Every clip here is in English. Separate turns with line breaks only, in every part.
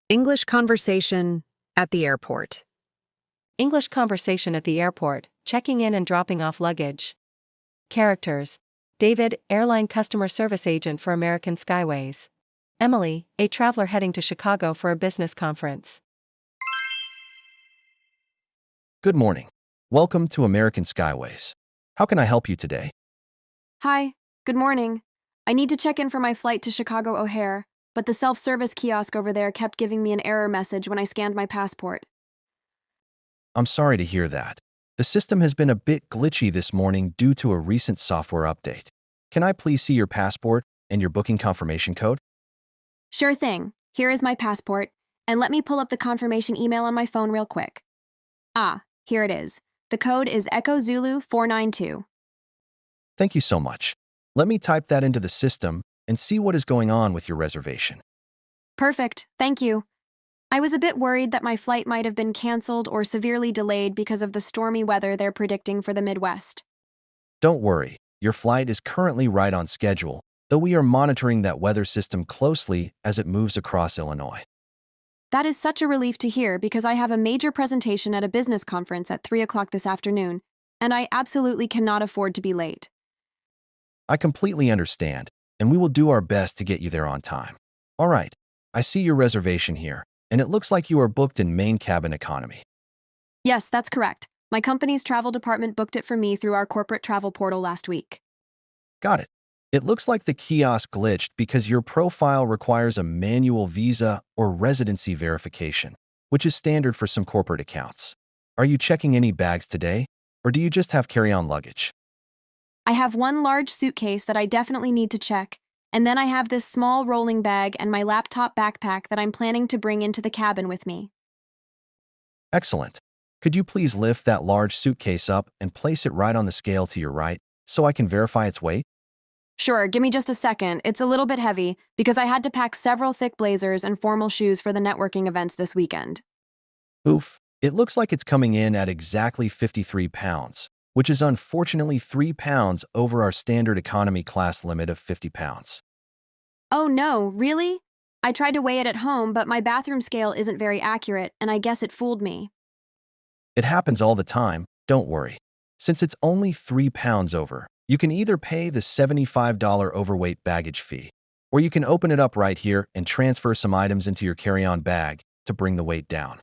English conversation at the airport.
English conversation at the airport, checking in and dropping off luggage. Characters: David, airline customer service agent for American Skyways. Emily, a traveler heading to Chicago for a business conference.
Good morning. Welcome to American Skyways. How can I help you today?
Hi, good morning. I need to check in for my flight to Chicago O'Hare, but the self-service kiosk over there kept giving me an error message when I scanned my passport.
I'm sorry to hear that. The system has been a bit glitchy this morning due to a recent software update. Can I please see your passport and your booking confirmation code?
Sure thing. Here is my passport, and let me pull up the confirmation email on my phone real quick. Ah, here it is. The code is Echo Zulu 492.
Thank you so much. Let me type that into the system and see what is going on with your reservation.
Perfect, thank you. I was a bit worried that my flight might have been canceled or severely delayed because of the stormy weather they're predicting for the Midwest.
Don't worry, your flight is currently right on schedule, though we are monitoring that weather system closely as it moves across Illinois.
That is such a relief to hear because I have a major presentation at a business conference at 3 o'clock this afternoon, and I absolutely cannot afford to be late.
I completely understand, and we will do our best to get you there on time. All right, I see your reservation here, and it looks like you are booked in main cabin economy.
Yes, that's correct. My company's travel department booked it for me through our corporate travel portal last week.
Got it. It looks like the kiosk glitched because your profile requires a manual visa or residency verification, which is standard for some corporate accounts. Are you checking any bags today, or do you just have carry-on luggage?
I have one large suitcase that I definitely need to check, and then I have this small rolling bag and my laptop backpack that I'm planning to bring into the cabin with me.
Excellent. Could you please lift that large suitcase up and place it right on the scale to your right so I can verify its weight?
Sure, give me just a second. It's a little bit heavy because I had to pack several thick blazers and formal shoes for the networking events this weekend.
Oof, it looks like it's coming in at exactly 53 pounds, which is unfortunately 3 pounds over our standard economy class limit of 50 pounds.
Oh no, really? I tried to weigh it at home, but my bathroom scale isn't very accurate, and I guess it fooled me.
It happens all the time, don't worry. Since it's only 3 pounds over, you can either pay the $75 overweight baggage fee, or you can open it up right here and transfer some items into your carry-on bag to bring the weight down.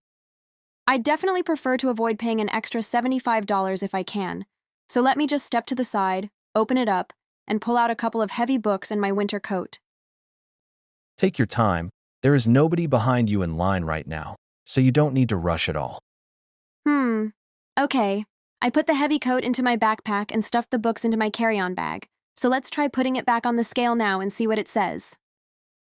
I'd definitely prefer to avoid paying an extra $75 if I can. So let me just step to the side, open it up, and pull out a couple of heavy books and my winter coat.
Take your time. There is nobody behind you in line right now, so you don't need to rush at all.
Okay. I put the heavy coat into my backpack and stuffed the books into my carry-on bag. So let's try putting it back on the scale now and see what it says.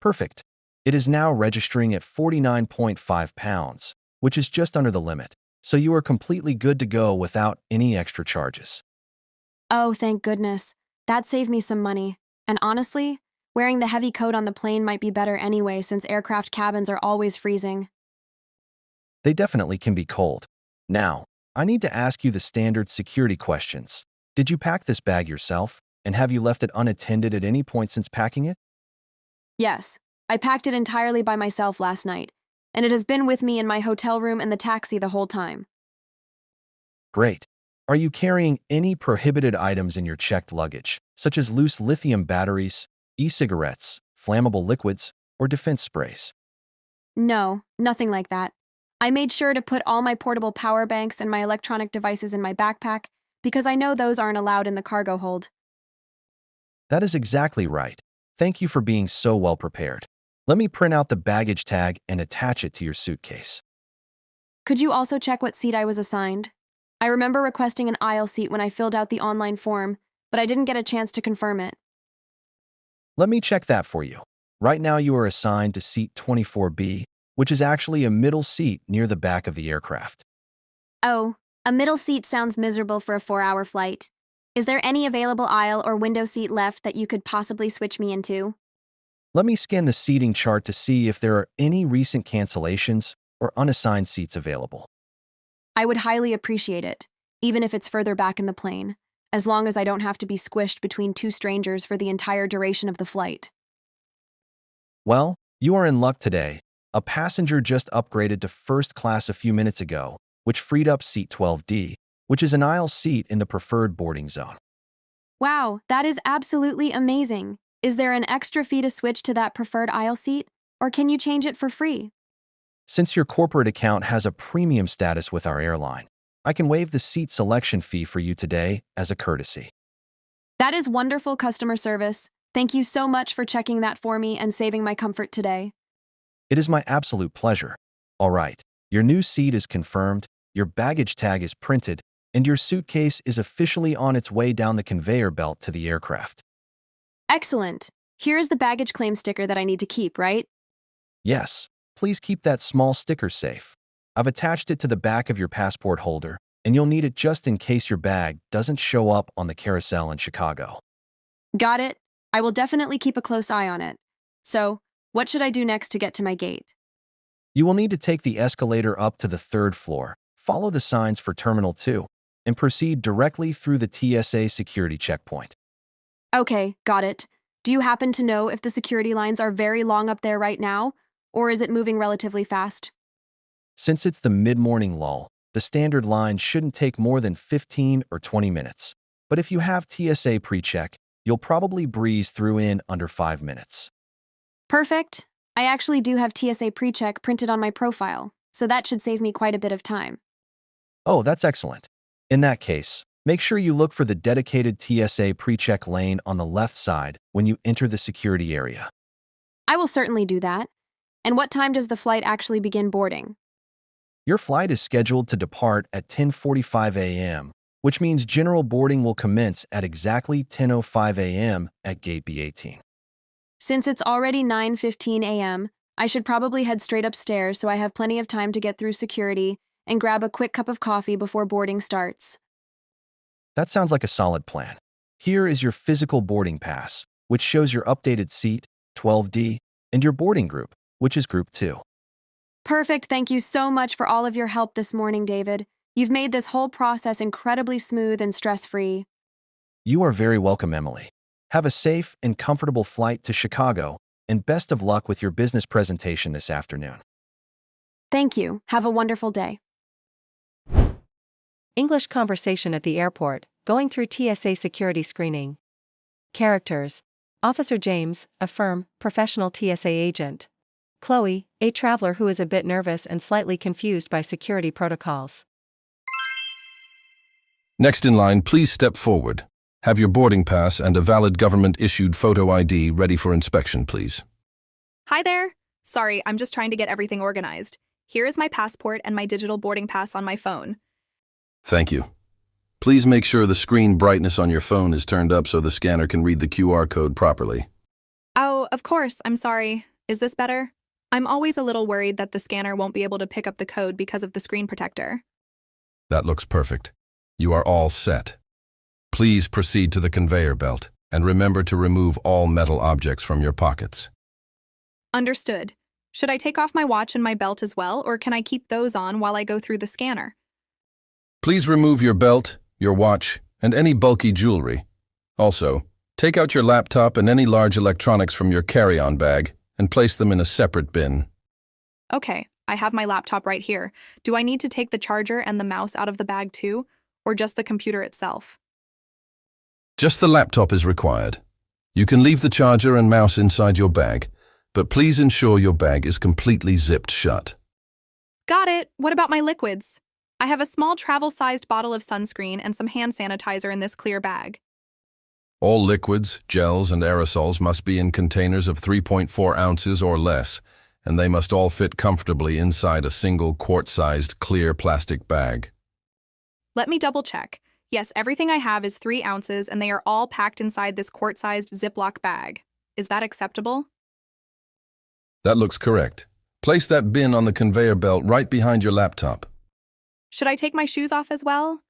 Perfect. It is now registering at 49.5 pounds, which is just under the limit, so you are completely good to go without any extra charges.
Oh, thank goodness. That saved me some money. And honestly, wearing the heavy coat on the plane might be better anyway since aircraft cabins are always freezing.
They definitely can be cold. Now, I need to ask you the standard security questions. Did you pack this bag yourself, and have you left it unattended at any point since packing it?
Yes, I packed it entirely by myself last night, and it has been with me in my hotel room and the taxi the whole time.
Great. Are you carrying any prohibited items in your checked luggage, such as loose lithium batteries, e-cigarettes, flammable liquids, or defense sprays?
No, nothing like that. I made sure to put all my portable power banks and my electronic devices in my backpack because I know those aren't allowed in the cargo hold.
That is exactly right. Thank you for being so well prepared. Let me print out the baggage tag and attach it to your suitcase.
Could you also check what seat I was assigned? I remember requesting an aisle seat when I filled out the online form, but I didn't get a chance to confirm it.
Let me check that for you. Right now you are assigned to seat 24B, which is actually a middle seat near the back of the aircraft.
Oh, a middle seat sounds miserable for a 4-hour flight. Is there any available aisle or window seat left that you could possibly switch me into?
Let me scan the seating chart to see if there are any recent cancellations or unassigned seats available.
I would highly appreciate it, even if it's further back in the plane, as long as I don't have to be squished between two strangers for the entire duration of the flight.
Well, you are in luck today. A passenger just upgraded to first class a few minutes ago, which freed up seat 12D, which is an aisle seat in the preferred boarding zone.
Wow, that is absolutely amazing. Is there an extra fee to switch to that preferred aisle seat, or can you change it for free?
Since your corporate account has a premium status with our airline, I can waive the seat selection fee for you today as a courtesy.
That is wonderful customer service. Thank you so much for checking that for me and saving my comfort today.
It is my absolute pleasure. All right, your new seat is confirmed, your baggage tag is printed, and your suitcase is officially on its way down the conveyor belt to the aircraft.
Excellent. Here is the baggage claim sticker that I need to keep, right?
Yes, please keep that small sticker safe. I've attached it to the back of your passport holder, and you'll need it just in case your bag doesn't show up on the carousel in Chicago.
Got it. I will definitely keep a close eye on it. So, what should I do next to get to my gate?
You will need to take the escalator up to the third floor, follow the signs for Terminal 2, and proceed directly through the TSA security checkpoint.
Okay, got it. Do you happen to know if the security lines are very long up there right now, or is it moving relatively fast?
Since it's the mid-morning lull, the standard line shouldn't take more than 15 or 20 minutes. But if you have TSA pre-check, you'll probably breeze through in under 5 minutes.
Perfect. I actually do have TSA PreCheck printed on my profile, so that should save me quite a bit of time.
Oh, that's excellent. In that case, make sure you look for the dedicated TSA pre-check lane on the left side when you enter the security area.
I will certainly do that. And what time does the flight actually begin boarding?
Your flight is scheduled to depart at 10:45 a.m., which means general boarding will commence at exactly 10:05 a.m. at Gate B18.
Since it's already 9:15 a.m., I should probably head straight upstairs so I have plenty of time to get through security and grab a quick cup of coffee before boarding starts.
That sounds like a solid plan. Here is your physical boarding pass, which shows your updated seat, 12D, and your boarding group, which is Group 2.
Perfect. Thank you so much for all of your help this morning, David. You've made this whole process incredibly smooth and stress-free.
You are very welcome, Emily. Have a safe and comfortable flight to Chicago, and best of luck with your business presentation this afternoon.
Thank you. Have a wonderful day.
English conversation at the airport, going through TSA security screening. Characters: Officer James, a firm, professional TSA agent. Chloe, a traveler who is a bit nervous and slightly confused by security protocols.
Next in line, please step forward. Have your boarding pass and a valid government-issued photo ID ready for inspection, please.
Hi there. Sorry, I'm just trying to get everything organized. Here is my passport and my digital boarding pass on my phone.
Thank you. Please make sure the screen brightness on your phone is turned up so the scanner can read the QR code properly.
Oh, of course, I'm sorry. Is this better? I'm always a little worried that the scanner won't be able to pick up the code because of the screen protector.
That looks perfect. You are all set. Please proceed to the conveyor belt, and remember to remove all metal objects from your pockets.
Understood. Should I take off my watch and my belt as well, or can I keep those on while I go through the scanner?
Please remove your belt, your watch, and any bulky jewelry. Also, take out your laptop and any large electronics from your carry-on bag and place them in a separate bin.
Okay, I have my laptop right here. Do I need to take the charger and the mouse out of the bag too, or just the computer itself?
Just the laptop is required. You can leave the charger and mouse inside your bag, but please ensure your bag is completely zipped shut.
Got it. What about my liquids? I have a small travel-sized bottle of sunscreen and some hand sanitizer in this clear bag.
All liquids, gels, and aerosols must be in containers of 3.4 ounces or less, and they must all fit comfortably inside a single quart-sized clear plastic bag.
Let me double-check. Yes, everything I have is 3 ounces, and they are all packed inside this quart-sized Ziploc bag. Is that acceptable?
That looks correct. Place that bin on the conveyor belt right behind your laptop.
Should I take my shoes off as well?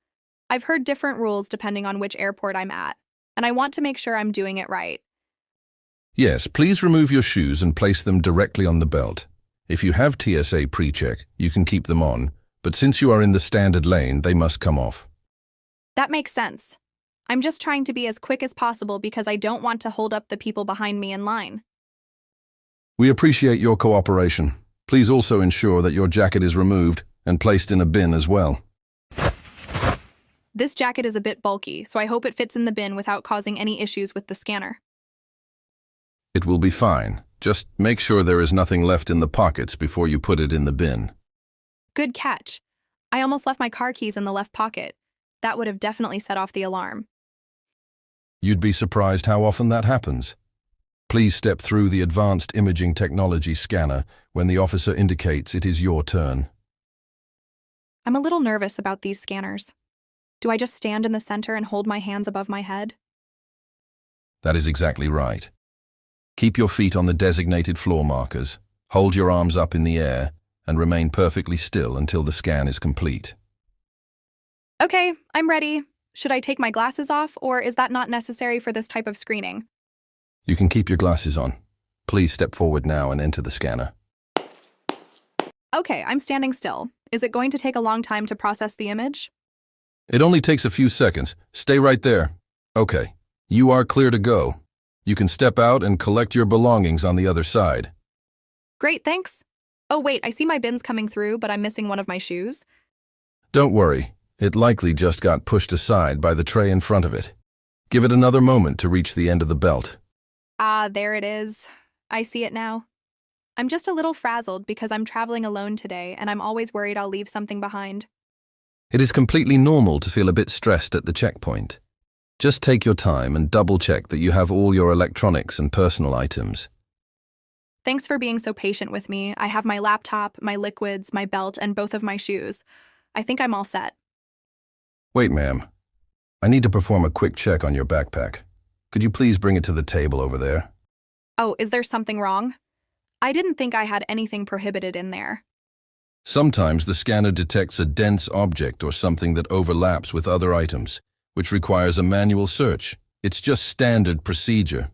I've heard different rules depending on which airport I'm at, and I want to make sure I'm doing it right.
Yes, please remove your shoes and place them directly on the belt. If you have TSA pre-check, you can keep them on, but since you are in the standard lane, they must come off.
That makes sense. I'm just trying to be as quick as possible because I don't want to hold up the people behind me in line.
We appreciate your cooperation. Please also ensure that your jacket is removed and placed in a bin as well.
This jacket is a bit bulky, so I hope it fits in the bin without causing any issues with the scanner.
It will be fine. Just make sure there is nothing left in the pockets before you put it in the bin.
Good catch. I almost left my car keys in the left pocket. That would have definitely set off the alarm.
You'd be surprised how often that happens. Please step through the advanced imaging technology scanner when the officer indicates it is your turn.
I'm a little nervous about these scanners. Do I just stand in the center and hold my hands above my head?
That is exactly right. Keep your feet on the designated floor markers, hold your arms up in the air, and remain perfectly still until the scan is complete.
Okay, I'm ready. Should I take my glasses off, or is that not necessary for this type of screening?
You can keep your glasses on. Please step forward now and enter the scanner.
Okay, I'm standing still. Is it going to take a long time to process the image?
It only takes a few seconds. Stay right there. Okay, you are clear to go. You can step out and collect your belongings on the other side.
Great, thanks. Oh wait, I see my bins coming through, but I'm missing one of my shoes.
Don't worry. It likely just got pushed aside by the tray in front of it. Give it another moment to reach the end of the belt.
Ah, there it is. I see it now. I'm just a little frazzled because I'm traveling alone today, and I'm always worried I'll leave something behind.
It is completely normal to feel a bit stressed at the checkpoint. Just take your time and double-check that you have all your electronics and personal items.
Thanks for being so patient with me. I have my laptop, my liquids, my belt, and both of my shoes. I think I'm all set.
Wait, ma'am. I need to perform a quick check on your backpack. Could you please bring it to the table over there?
Oh, is there something wrong? I didn't think I had anything prohibited in there.
Sometimes the scanner detects a dense object or something that overlaps with other items, which requires a manual search. It's just standard procedure.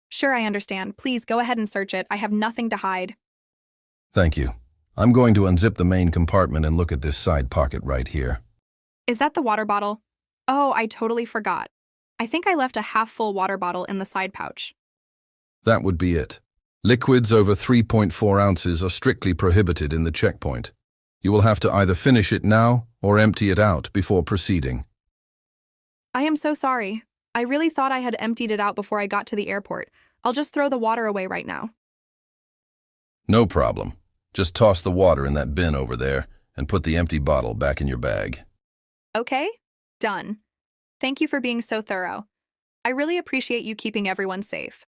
Sure, I understand. Please go ahead and search it. I have nothing to hide.
Thank you. I'm going to unzip the main compartment and look at this side pocket right here.
Is that the water bottle? Oh, I totally forgot. I think I left a half-full water bottle in the side pouch.
That would be it. Liquids over 3.4 ounces are strictly prohibited in the checkpoint. You will have to either finish it now or empty it out before proceeding.
I am so sorry. I really thought I had emptied it out before I got to the airport. I'll just throw the water away right now.
No problem. Just toss the water in that bin over there and put the empty bottle back in your bag.
Okay? Done. Thank you for being so thorough. I really appreciate you keeping everyone safe.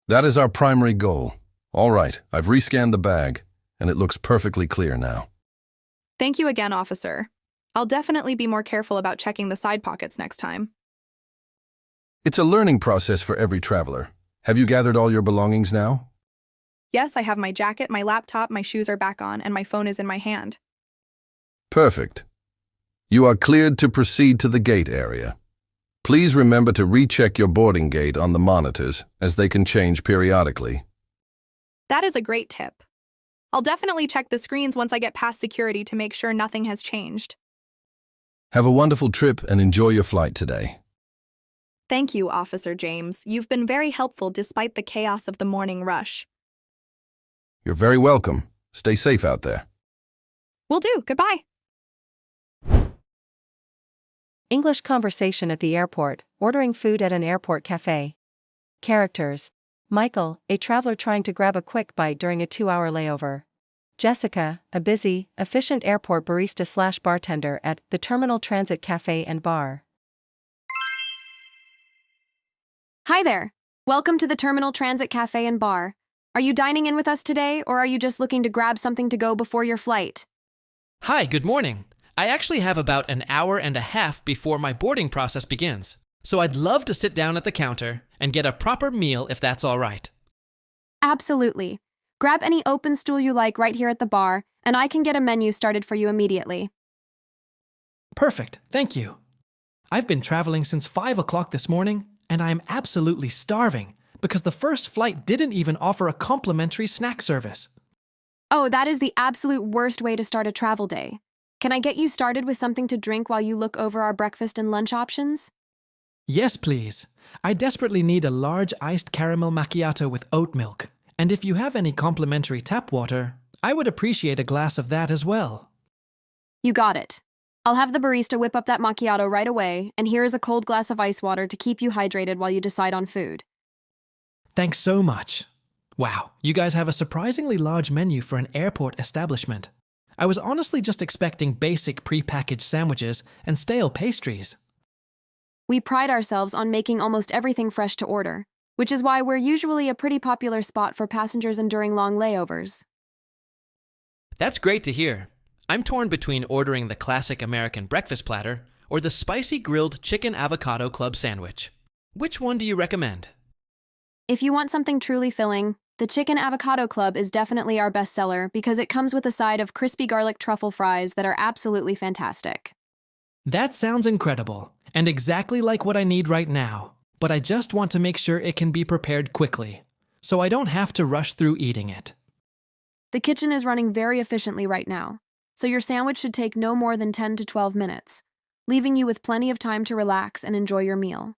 That is our primary goal. All right, I've rescanned the bag, and it looks perfectly clear now.
Thank you again, officer. I'll definitely be more careful about checking the side pockets next time.
It's a learning process for every traveler. Have you gathered all your belongings now?
Yes, I have my jacket, my laptop, my shoes are back on, and my phone is in my hand.
Perfect. You are cleared to proceed to the gate area. Please remember to recheck your boarding gate on the monitors, as they can change periodically.
That is a great tip. I'll definitely check the screens once I get past security to make sure nothing has changed.
Have a wonderful trip and enjoy your flight today.
Thank you, Officer James. You've been very helpful despite the chaos of the morning rush.
You're very welcome. Stay safe out there.
Will do. Goodbye.
English conversation at the airport, ordering food at an airport cafe. Characters: Michael, a traveler trying to grab a quick bite during a 2-hour layover. Jessica, a busy, efficient airport barista/bartender at the Terminal Transit Cafe and Bar.
Hi there. Welcome to the Terminal Transit Cafe and Bar. Are you dining in with us today, or are you just looking to grab something to go before your flight?
Hi, good morning. I actually have about an hour and a half before my boarding process begins, so I'd love to sit down at the counter and get a proper meal if that's all right.
Absolutely. Grab any open stool you like right here at the bar, and I can get a menu started for you immediately.
Perfect, thank you. I've been traveling since 5 o'clock this morning, and I'm absolutely starving because the first flight didn't even offer a complimentary snack service.
Oh, that is the absolute worst way to start a travel day. Can I get you started with something to drink while you look over our breakfast and lunch options?
Yes, please. I desperately need a large iced caramel macchiato with oat milk. And if you have any complimentary tap water, I would appreciate a glass of that as well.
You got it. I'll have the barista whip up that macchiato right away, and here is a cold glass of ice water to keep you hydrated while you decide on food.
Thanks so much. Wow, you guys have a surprisingly large menu for an airport establishment. I was honestly just expecting basic prepackaged sandwiches and stale pastries.
We pride ourselves on making almost everything fresh to order, which is why we're usually a pretty popular spot for passengers enduring long layovers.
That's great to hear. I'm torn between ordering the classic American breakfast platter or the spicy grilled chicken avocado club sandwich. Which one do you recommend?
If you want something truly filling, the Chicken Avocado Club is definitely our best seller because it comes with a side of crispy garlic truffle fries that are absolutely fantastic.
That sounds incredible, and exactly like what I need right now, but I just want to make sure it can be prepared quickly, so I don't have to rush through eating it.
The kitchen is running very efficiently right now, so your sandwich should take no more than 10 to 12 minutes, leaving you with plenty of time to relax and enjoy your meal.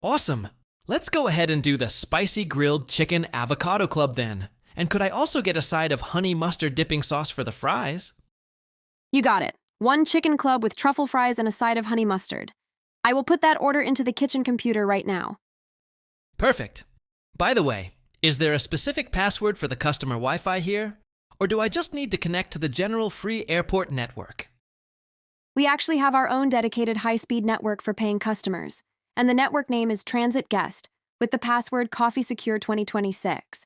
Awesome! Let's go ahead and do the spicy grilled chicken avocado club then. And could I also get a side of honey mustard dipping sauce for the fries?
You got it. One chicken club with truffle fries and a side of honey mustard. I will put that order into the kitchen computer right now.
Perfect. By the way, is there a specific password for the customer Wi-Fi here? Or do I just need to connect to the general free airport network?
We actually have our own dedicated high-speed network for paying customers, and the network name is Transit Guest, with the password CoffeeSecure 2026.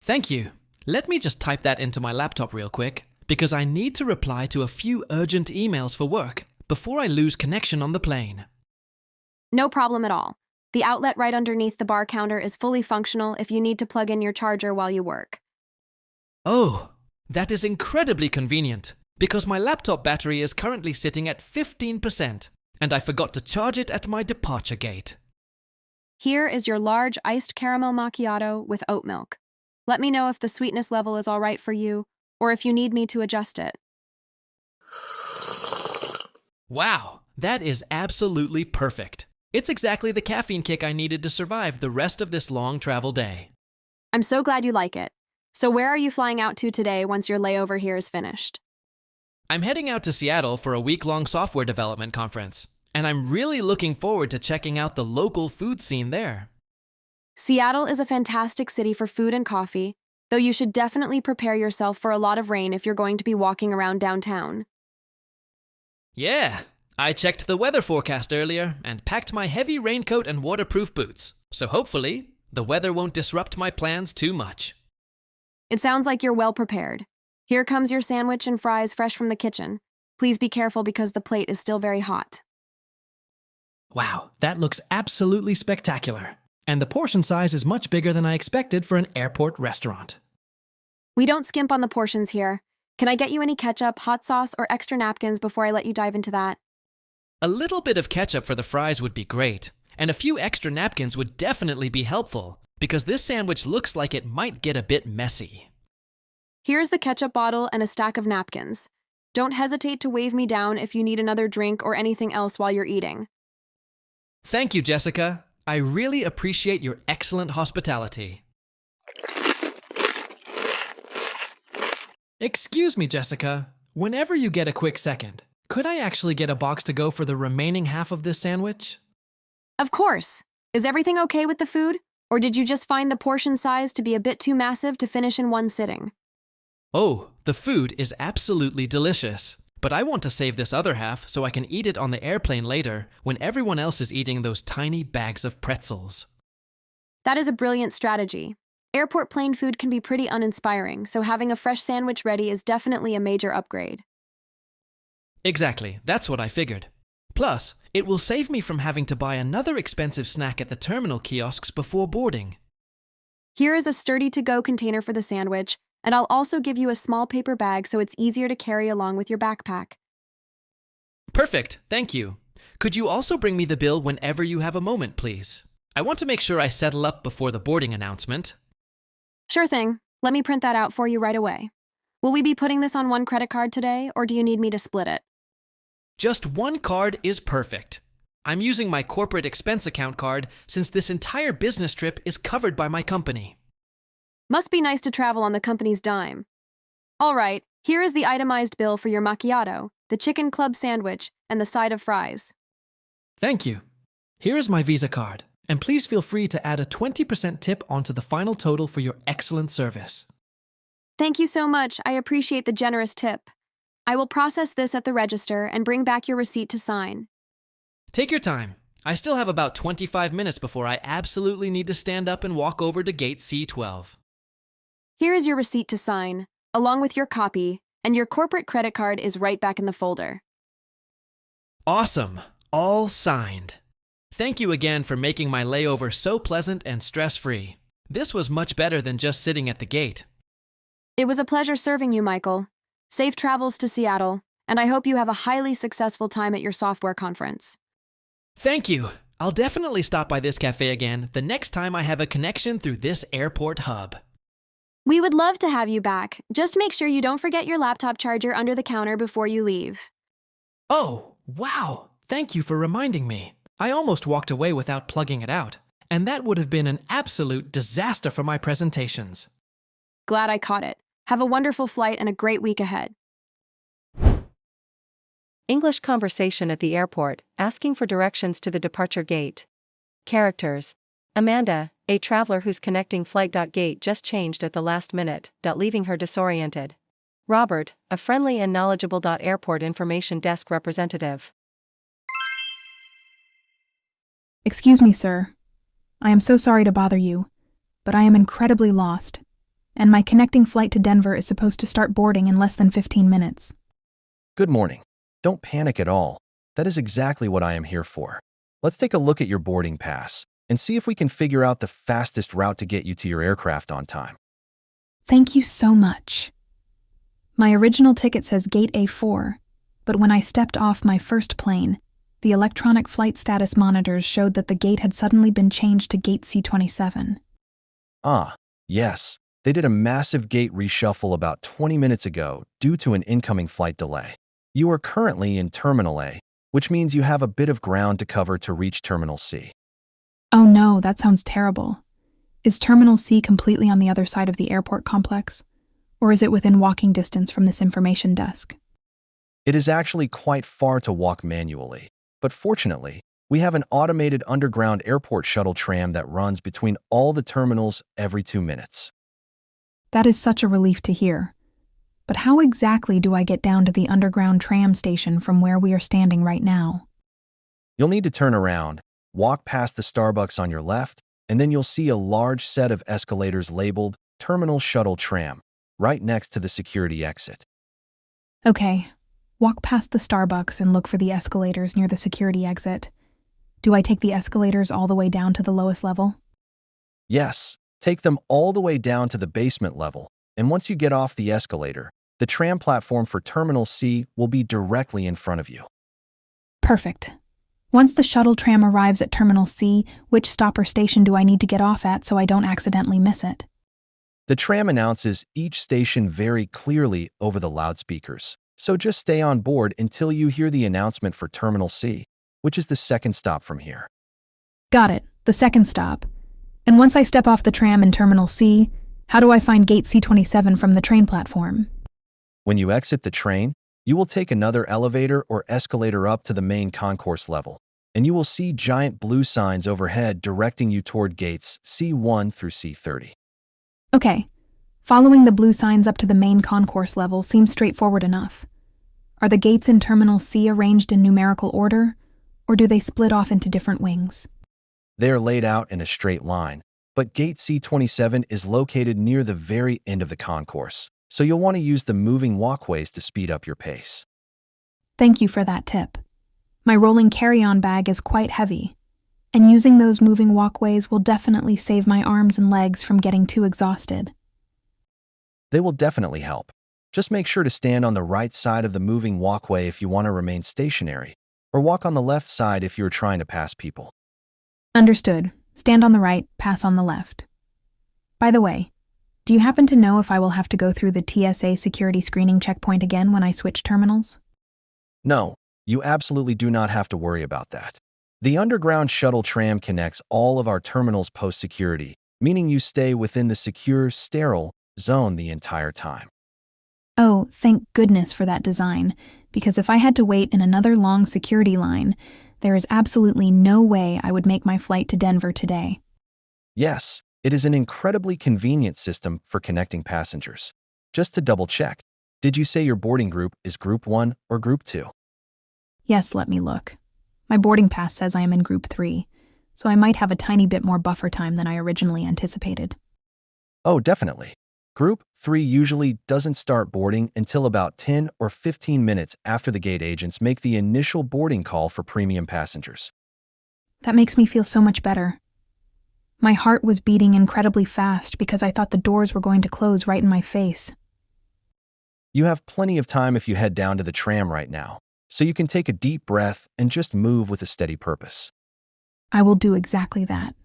Thank you. Let me just type that into my laptop real quick, because I need to reply to a few urgent emails for work before I lose connection on the plane.
No problem at all. The outlet right underneath the bar counter is fully functional if you need to plug in your charger while you work.
Oh, that is incredibly convenient, because my laptop battery is currently sitting at 15%, and I forgot to charge it at my departure gate.
Here is your large iced caramel macchiato with oat milk. Let me know if the sweetness level is all right for you, or if you need me to adjust it.
Wow, that is absolutely perfect. It's exactly the caffeine kick I needed to survive the rest of this long travel day.
I'm so glad you like it. So where are you flying out to today once your layover here is finished?
I'm heading out to Seattle for a week-long software development conference, and I'm really looking forward to checking out the local food scene there.
Seattle is a fantastic city for food and coffee, though you should definitely prepare yourself for a lot of rain if you're going to be walking around downtown.
Yeah, I checked the weather forecast earlier and packed my heavy raincoat and waterproof boots, so hopefully the weather won't disrupt my plans too much.
It sounds like you're well prepared. Here comes your sandwich and fries fresh from the kitchen. Please be careful because the plate is still very hot.
Wow, that looks absolutely spectacular. And the portion size is much bigger than I expected for an airport restaurant.
We don't skimp on the portions here. Can I get you any ketchup, hot sauce, or extra napkins before I let you dive into that?
A little bit of ketchup for the fries would be great, and a few extra napkins would definitely be helpful, because this sandwich looks like it might get a bit messy.
Here's the ketchup bottle and a stack of napkins. Don't hesitate to wave me down if you need another drink or anything else while you're eating.
Thank you, Jessica. I really appreciate your excellent hospitality. Excuse me, Jessica. Whenever you get a quick second, could I actually get a box to go for the remaining half of this sandwich?
Of course. Is everything okay with the food? Or did you just find the portion size to be a bit too massive to finish in one sitting?
Oh, the food is absolutely delicious. But I want to save this other half so I can eat it on the airplane later when everyone else is eating those tiny bags of pretzels.
That is a brilliant strategy. Airport plane food can be pretty uninspiring, so having a fresh sandwich ready is definitely a major upgrade.
Exactly, that's what I figured. Plus, it will save me from having to buy another expensive snack at the terminal kiosks before boarding.
Here is a sturdy to-go container for the sandwich, and I'll also give you a small paper bag so it's easier to carry along with your backpack.
Perfect, thank you. Could you also bring me the bill whenever you have a moment, please? I want to make sure I settle up before the boarding announcement.
Sure thing. Let me print that out for you right away. Will we be putting this on one credit card today, or do you need me to split it?
Just one card is perfect. I'm using my corporate expense account card since this entire business trip is covered by my company.
Must be nice to travel on the company's dime. All right, here is the itemized bill for your macchiato, the chicken club sandwich, and the side of fries.
Thank you. Here is my Visa card, and please feel free to add a 20% tip onto the final total for your excellent service.
Thank you so much. I appreciate the generous tip. I will process this at the register and bring back your receipt to sign.
Take your time. I still have about 25 minutes before I absolutely need to stand up and walk over to gate C12.
Here is your receipt to sign, along with your copy, and your corporate credit card is right back in the folder.
Awesome. All signed. Thank you again for making my layover so pleasant and stress-free. This was much better than just sitting at the gate.
It was a pleasure serving you, Michael. Safe travels to Seattle, and I hope you have a highly successful time at your software conference.
Thank you. I'll definitely stop by this cafe again the next time I have a connection through this airport hub.
We would love to have you back. Just make sure you don't forget your laptop charger under the counter before you leave.
Oh, wow. Thank you for reminding me. I almost walked away without plugging it out, and that would have been an absolute disaster for my presentations.
Glad I caught it. Have a wonderful flight and a great week ahead.
English conversation at the airport, asking for directions to the departure gate. Characters: Amanda, a traveler whose connecting flight gate just changed at the last minute, leaving her disoriented. Robert, a friendly and knowledgeable airport information desk representative.
Excuse me, sir. I am so sorry to bother you, but I am incredibly lost, and my connecting flight to Denver is supposed to start boarding in less than 15 minutes.
Good morning. Don't panic at all. That is exactly what I am here for. Let's take a look at your boarding pass and see if we can figure out the fastest route to get you to your aircraft on time.
Thank you so much. My original ticket says Gate A4, but when I stepped off my first plane, the electronic flight status monitors showed that the gate had suddenly been changed to Gate C27.
Ah, yes. They did a massive gate reshuffle about 20 minutes ago due to an incoming flight delay. You are currently in Terminal A, which means you have a bit of ground to cover to reach Terminal C.
Oh no, that sounds terrible. Is Terminal C completely on the other side of the airport complex? Or is it within walking distance from this information desk?
It is actually quite far to walk manually, but fortunately, we have an automated underground airport shuttle tram that runs between all the terminals every 2 minutes.
That is such a relief to hear. But how exactly do I get down to the underground tram station from where we are standing right now?
You'll need to turn around, walk past the Starbucks on your left, and then you'll see a large set of escalators labeled Terminal Shuttle Tram, right next to the security exit.
Okay, walk past the Starbucks and look for the escalators near the security exit. Do I take the escalators all the way down to the lowest level?
Yes, take them all the way down to the basement level, and once you get off the escalator, the tram platform for Terminal C will be directly in front of you.
Perfect. Once the shuttle tram arrives at Terminal C, which stop or station do I need to get off at so I don't accidentally miss it?
The tram announces each station very clearly over the loudspeakers, so just stay on board until you hear the announcement for Terminal C, which is the second stop from here.
Got it, the second stop. And once I step off the tram in Terminal C, how do I find Gate C27 from the train platform?
When you exit the train, you will take another elevator or escalator up to the main concourse level, and you will see giant blue signs overhead directing you toward gates C1 through C30.
Okay, following the blue signs up to the main concourse level seems straightforward enough. Are the gates in Terminal C arranged in numerical order, or do they split off into different wings?
They are laid out in a straight line, but gate C27 is located near the very end of the concourse, so you'll want to use the moving walkways to speed up your pace.
Thank you for that tip. My rolling carry-on bag is quite heavy, and using those moving walkways will definitely save my arms and legs from getting too exhausted.
They will definitely help. Just make sure to stand on the right side of the moving walkway if you want to remain stationary, or walk on the left side if you're trying to pass people.
Understood. Stand on the right, pass on the left. By the way, do you happen to know if I will have to go through the TSA security screening checkpoint again when I switch terminals?
No, you absolutely do not have to worry about that. The underground shuttle tram connects all of our terminals post-security, meaning you stay within the secure, sterile zone the entire time.
Oh, thank goodness for that design, because if I had to wait in another long security line, there is absolutely no way I would make my flight to Denver today.
Yes, it is an incredibly convenient system for connecting passengers. Just to double check, did you say your boarding group is Group 1 or Group 2?
Yes, let me look. My boarding pass says I am in Group 3, so I might have a tiny bit more buffer time than I originally anticipated.
Oh, definitely. Group 3 usually doesn't start boarding until about 10 or 15 minutes after the gate agents make the initial boarding call for premium passengers.
That makes me feel so much better. My heart was beating incredibly fast because I thought the doors were going to close right in my face.
You have plenty of time if you head down to the tram right now, so you can take a deep breath and just move with a steady purpose.
I will do exactly that.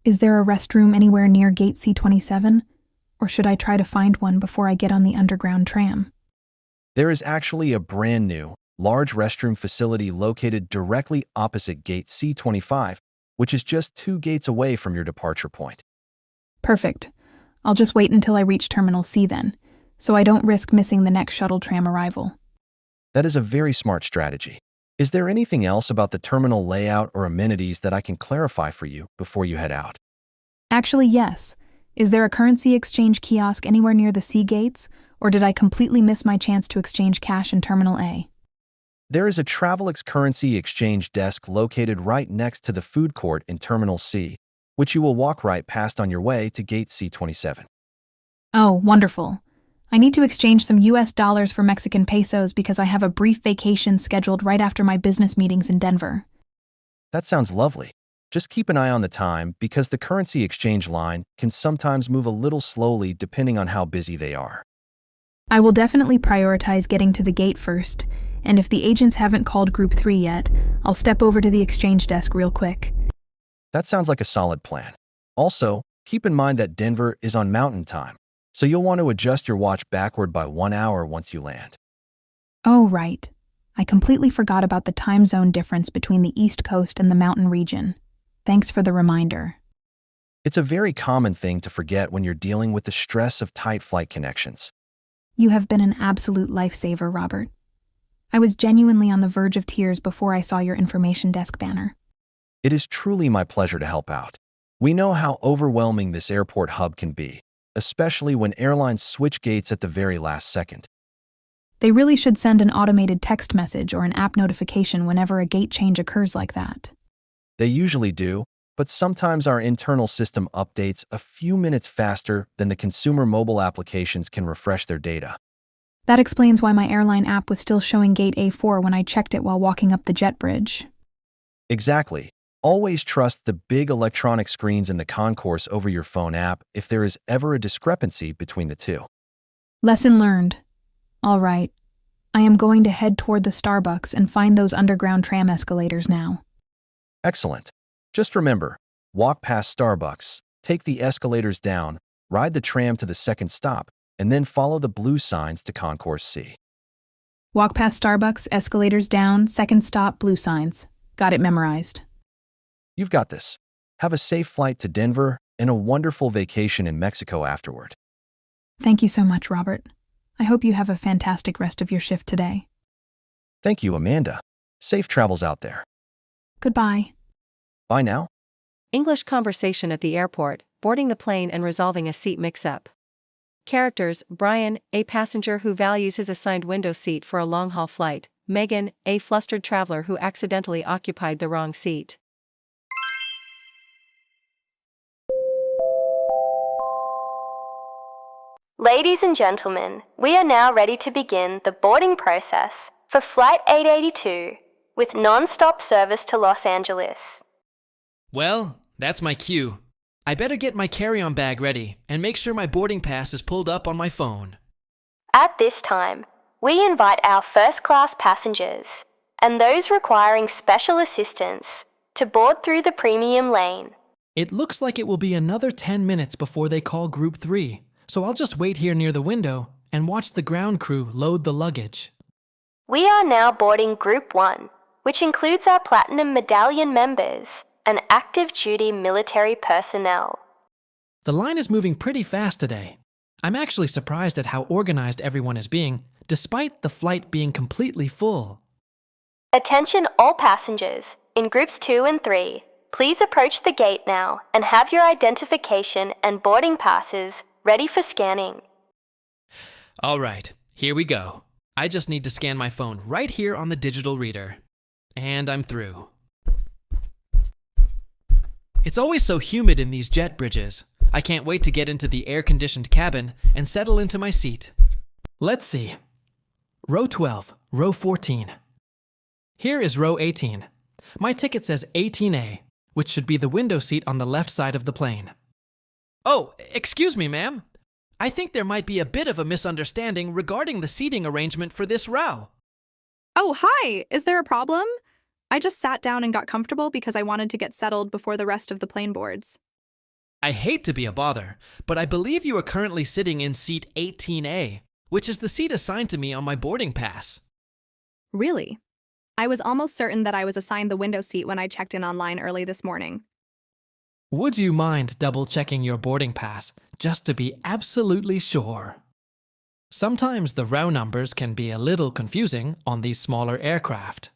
Is there a restroom anywhere near Gate C27? Or should I try to find one before I get on the underground tram?
There is actually a brand new, large restroom facility located directly opposite Gate C25, which is just 2 gates away from your departure point.
Perfect. I'll just wait until I reach Terminal C then, so I don't risk missing the next shuttle tram arrival.
That is a very smart strategy. Is there anything else about the terminal layout or amenities that I can clarify for you before you head out?
Actually, yes. Is there a currency exchange kiosk anywhere near the C gates, or did I completely miss my chance to exchange cash in Terminal A?
There is a Travelex currency exchange desk located right next to the food court in Terminal C, which you will walk right past on your way to Gate C27.
Oh, wonderful. I need to exchange some US dollars for Mexican pesos because I have a brief vacation scheduled right after my business meetings in Denver.
That sounds lovely. Just keep an eye on the time because the currency exchange line can sometimes move a little slowly depending on how busy they are.
I will definitely prioritize getting to the gate first, and if the agents haven't called Group 3 yet, I'll step over to the exchange desk real quick.
That sounds like a solid plan. Also, keep in mind that Denver is on Mountain Time, so you'll want to adjust your watch backward by 1 hour once you land.
Oh, right. I completely forgot about the time zone difference between the East Coast and the Mountain region. Thanks for the reminder.
It's a very common thing to forget when you're dealing with the stress of tight flight connections.
You have been an absolute lifesaver, Robert. I was genuinely on the verge of tears before I saw your information desk banner.
It is truly my pleasure to help out. We know how overwhelming this airport hub can be, especially when airlines switch gates at the very last second.
They really should send an automated text message or an app notification whenever a gate change occurs like that.
They usually do, but sometimes our internal system updates a few minutes faster than the consumer mobile applications can refresh their data.
That explains why my airline app was still showing Gate A4 when I checked it while walking up the jet bridge.
Exactly. Always trust the big electronic screens in the concourse over your phone app if there is ever a discrepancy between the two.
Lesson learned. All right. I am going to head toward the Starbucks and find those underground tram escalators now.
Excellent. Just remember, walk past Starbucks, take the escalators down, ride the tram to the second stop, and then follow the blue signs to Concourse C.
Walk past Starbucks, escalators down, second stop, blue signs. Got it memorized.
You've got this. Have a safe flight to Denver and a wonderful vacation in Mexico afterward.
Thank you so much, Robert. I hope you have a fantastic rest of your shift today.
Thank you, Amanda. Safe travels out there.
Goodbye.
Bye now.
English conversation at the airport, boarding the plane and resolving a seat mix-up. Characters: Brian, a passenger who values his assigned window seat for a long-haul flight. Megan, a flustered traveler who accidentally occupied the wrong seat.
Ladies and gentlemen, we are now ready to begin the boarding process for Flight 882 with non-stop service to Los Angeles.
Well, that's my cue. I better get my carry-on bag ready and make sure my boarding pass is pulled up on my phone.
At this time, we invite our first-class passengers and those requiring special assistance to board through the premium lane.
It looks like it will be another 10 minutes before they call Group 3, so I'll just wait here near the window and watch the ground crew load the luggage.
We are now boarding Group 1, which includes our Platinum Medallion members and active duty military personnel.
The line is moving pretty fast today. I'm actually surprised at how organized everyone is being, despite the flight being completely full.
Attention all passengers, in groups 2 and 3, please approach the gate now and have your identification and boarding passes ready for scanning.
All right, here we go. I just need to scan my phone right here on the digital reader. And I'm through. It's always so humid in these jet bridges. I can't wait to get into the air-conditioned cabin and settle into my seat. Let's see. Row 12, row 14. Here is row 18. My ticket says 18A, which should be the window seat on the left side of the plane. Oh, excuse me, ma'am. I think there might be a bit of a misunderstanding regarding the seating arrangement for this row.
Oh, hi! Is there a problem? I just sat down and got comfortable because I wanted to get settled before the rest of the plane boards.
I hate to be a bother, but I believe you are currently sitting in seat 18A, which is the seat assigned to me on my boarding pass.
Really? I was almost certain that I was assigned the window seat when I checked in online early this morning.
Would you mind double-checking your boarding pass, just to be absolutely sure? Sometimes the row numbers can be a little confusing on these smaller aircraft.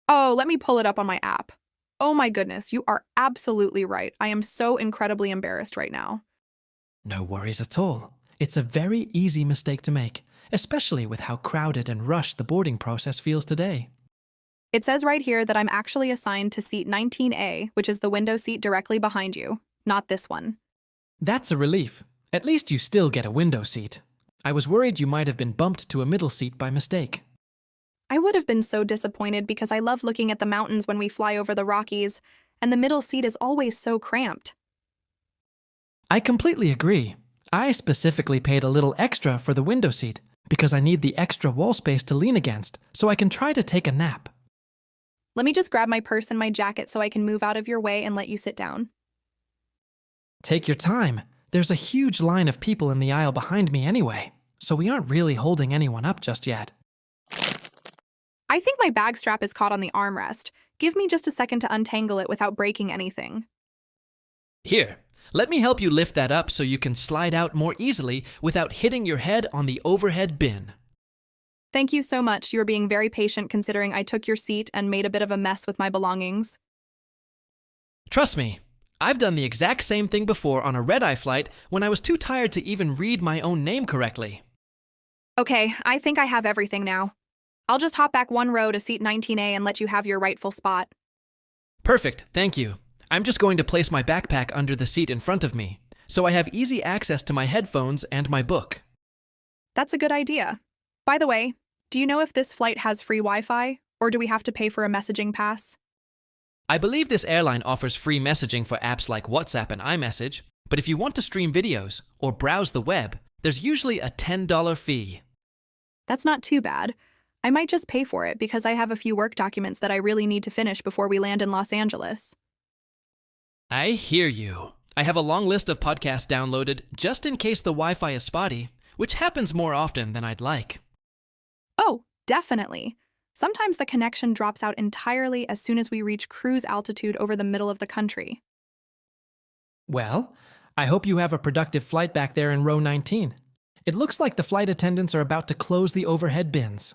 Oh, let me pull it up on my app. Oh my goodness, you are absolutely right. I am so incredibly embarrassed right now.
No worries at all. It's a very easy mistake to make, especially with how crowded and rushed the boarding process feels today.
It says right here that I'm actually assigned to seat 19A, which is the window seat directly behind you, not this one.
That's a relief. At least you still get a window seat. I was worried you might have been bumped to a middle seat by mistake.
I would have been so disappointed because I love looking at the mountains when we fly over the Rockies, and the middle seat is always so cramped.
I completely agree. I specifically paid a little extra for the window seat because I need the extra wall space to lean against so I can try to take a nap.
Let me just grab my purse and my jacket so I can move out of your way and let you sit down.
Take your time. There's a huge line of people in the aisle behind me anyway, so we aren't really holding anyone up just yet.
I think my bag strap is caught on the armrest. Give me just a second to untangle it without breaking anything.
Here, let me help you lift that up so you can slide out more easily without hitting your head on the overhead bin.
Thank you so much. You're being very patient considering I took your seat and made a bit of a mess with my belongings.
Trust me, I've done the exact same thing before on a red-eye flight when I was too tired to even read my own name correctly.
Okay, I think I have everything now. I'll just hop back one row to seat 19A and let you have your rightful spot.
Perfect, thank you. I'm just going to place my backpack under the seat in front of me, so I have easy access to my headphones and my book.
That's a good idea. By the way, do you know if this flight has free Wi-Fi, or do we have to pay for a messaging pass?
I believe this airline offers free messaging for apps like WhatsApp and iMessage, but if you want to stream videos or browse the web, there's usually a $10 fee.
That's not too bad. I might just pay for it because I have a few work documents that I really need to finish before we land in Los Angeles.
I hear you. I have a long list of podcasts downloaded just in case the Wi-Fi is spotty, which happens more often than I'd like.
Oh, definitely. Sometimes the connection drops out entirely as soon as we reach cruise altitude over the middle of the country.
Well, I hope you have a productive flight back there in row 19. It looks like the flight attendants are about to close the overhead bins.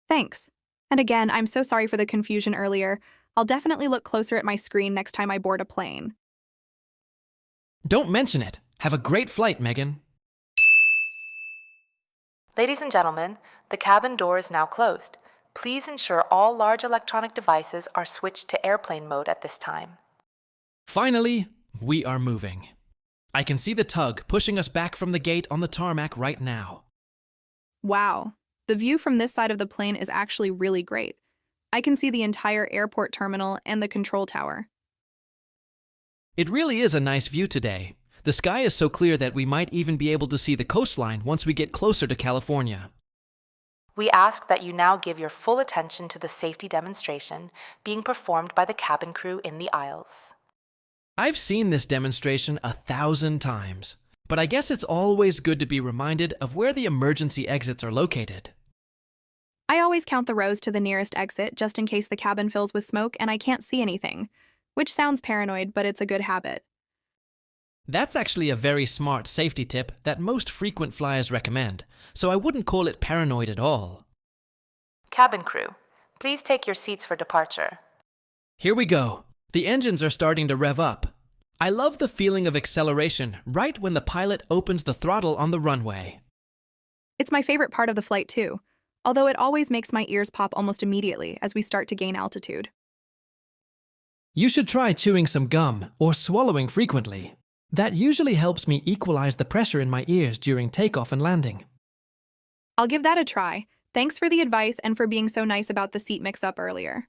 Thanks. And again, I'm so sorry for the confusion earlier. I'll definitely look closer at my screen next time I board a plane.
Don't mention it. Have a great flight, Megan.
Ladies and gentlemen, the cabin door is now closed. Please ensure all large electronic devices are switched to airplane mode at this time.
Finally, we are moving. I can see the tug pushing us back from the gate on the tarmac right now.
Wow. The view from this side of the plane is actually really great. I can see the entire airport terminal and the control tower.
It really is a nice view today. The sky is so clear that we might even be able to see the coastline once we get closer to California.
We ask that you now give your full attention to the safety demonstration being performed by the cabin crew in the aisles.
I've seen this demonstration 1,000 times, but I guess it's always good to be reminded of where the emergency exits are located.
I always count the rows to the nearest exit just in case the cabin fills with smoke and I can't see anything, which sounds paranoid, but it's a good habit.
That's actually a very smart safety tip that most frequent flyers recommend, so I wouldn't call it paranoid at all.
Cabin crew, please take your seats for departure.
Here we go. The engines are starting to rev up. I love the feeling of acceleration right when the pilot opens the throttle on the runway.
It's my favorite part of the flight, too, although it always makes my ears pop almost immediately as we start to gain altitude.
You should try chewing some gum or swallowing frequently. That usually helps me equalize the pressure in my ears during takeoff and landing.
I'll give that a try. Thanks for the advice and for being so nice about the seat mix-up earlier.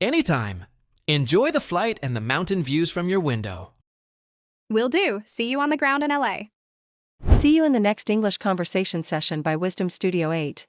Anytime. Enjoy the flight and the mountain views from your window.
Will do. See you on the ground in LA.
See you in the next English conversation session by Wisdom Studio 8.